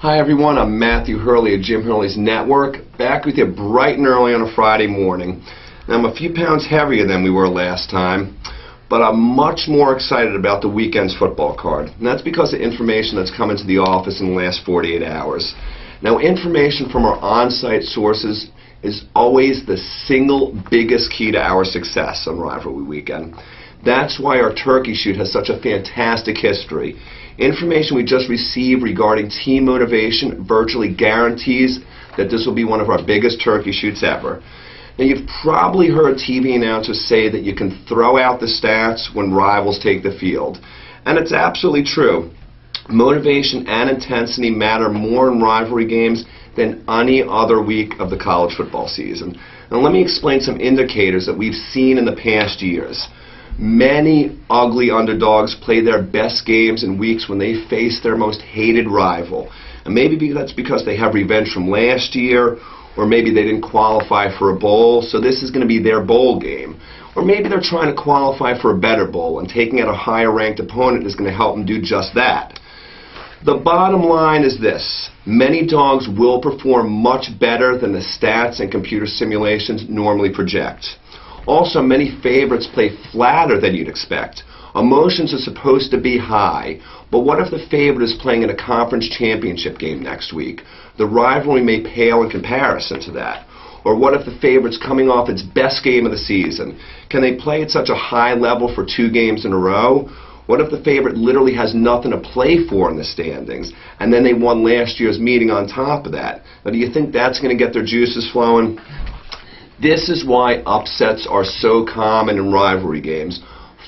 Hi everyone, I'm Matthew Hurley of Jim Hurley's Network, back with you bright and early on a Friday morning. Now, I'm a few pounds heavier than we were last time, but I'm much more excited about the weekend's football card. And that's because of information that's come into the office in the last 48 hours. Now, information from our on-site sources is always the single biggest key to our success on Rivalry Weekend. That's why our turkey shoot has such a fantastic history. Information we just received regarding team motivation virtually guarantees that this will be one of our biggest turkey shoots ever. Now, you've probably heard TV announcers say that you can throw out the stats when rivals take the field. And it's absolutely true. Motivation and intensity matter more in rivalry games than any other week of the college football season. Now, let me explain some indicators that we've seen in the past years. Many ugly underdogs play their best games in weeks when they face their most hated rival. And maybe that's because they have revenge from last year, or maybe they didn't qualify for a bowl, so this is going to be their bowl game. Or maybe they're trying to qualify for a better bowl, and taking out a higher ranked opponent is going to help them do just that. The bottom line is this: many dogs will perform much better than the stats and computer simulations normally project. Also, many favorites play flatter than you'd expect. Emotions are supposed to be high, but what if the favorite is playing in a conference championship game next week? The rivalry may pale in comparison to that. Or what if the favorite's coming off its best game of the season? Can they play at such a high level for 2 games in a row? What if the favorite literally has nothing to play for in the standings, and then they won last year's meeting on top of that? Now, do you think that's going to get their juices flowing? This is why upsets are so common in rivalry games.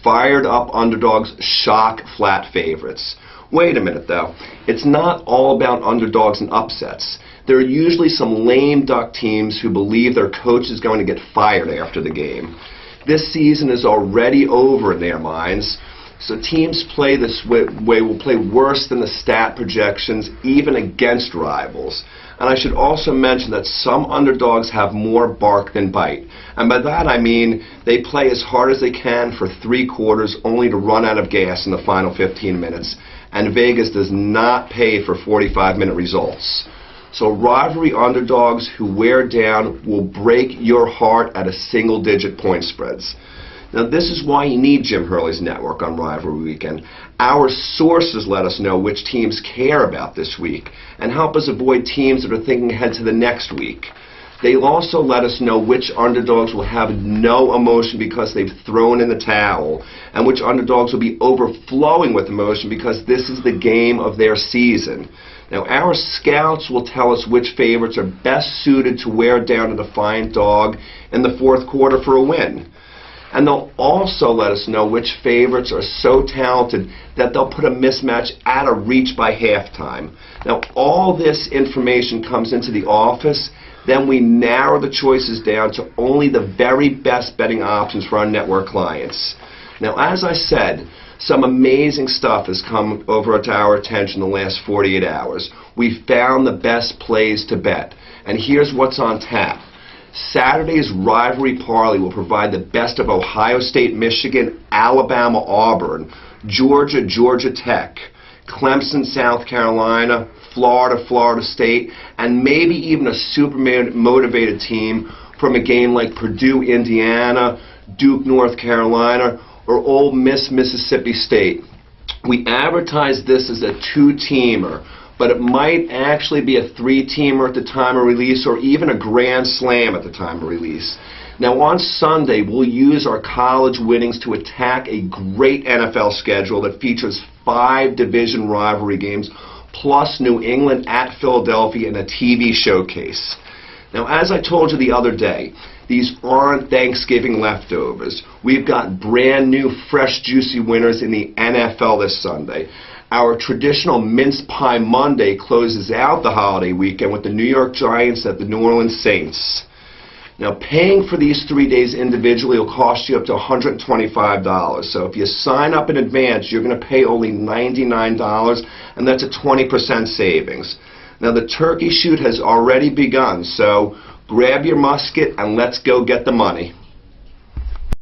Fired up underdogs shock flat favorites. Wait a minute though, it's not all about underdogs and upsets. There are usually some lame duck teams who believe their coach is going to get fired after the game. This season is already over in their minds, so teams play this way will play worse than the stat projections, even against rivals. And I should also mention that some underdogs have more bark than bite. And by that I mean they play as hard as they can for 3 quarters only to run out of gas in the final 15 minutes. And Vegas does not pay for 45-minute results. So rivalry underdogs who wear down will break your heart at a single-digit point spreads. Now, this is why you need Jim Hurley's Network on Rivalry Weekend. Our sources let us know which teams care about this week and help us avoid teams that are thinking ahead to the next week. They also let us know which underdogs will have no emotion because they've thrown in the towel, and which underdogs will be overflowing with emotion because this is the game of their season. Now, our scouts will tell us which favorites are best suited to wear down a defiant dog in the 4th quarter for a win. And they'll also let us know which favorites are so talented that they'll put a mismatch out of reach by halftime. Now, all this information comes into the office, then we narrow the choices down to only the very best betting options for our network clients. Now, as I said, some amazing stuff has come over to our attention in the last 48 hours. We've found the best plays to bet, and here's what's on tap. Saturday's Rivalry Parlay will provide the best of Ohio State, Michigan, Alabama, Auburn, Georgia, Georgia Tech, Clemson, South Carolina, Florida, Florida State, and maybe even a super motivated team from a game like Purdue, Indiana, Duke, North Carolina, or Ole Miss, Mississippi State. We advertise this as a 2-teamer, but it might actually be a 3-teamer at the time of release, or even a grand slam at the time of release. Now, on Sunday, we'll use our college winnings to attack a great NFL schedule that features 5 division rivalry games, plus New England at Philadelphia in a TV showcase. Now, as I told you the other day, these aren't Thanksgiving leftovers. We've got brand new, fresh, juicy winners in the NFL this Sunday. Our traditional Mince Pie Monday closes out the holiday weekend with the New York Giants at the New Orleans Saints. Now, paying for these 3 days individually will cost you up to $125. So if you sign up in advance, you're going to pay only $99, and that's a 20% savings. Now, the turkey shoot has already begun, so grab your musket and let's go get the money.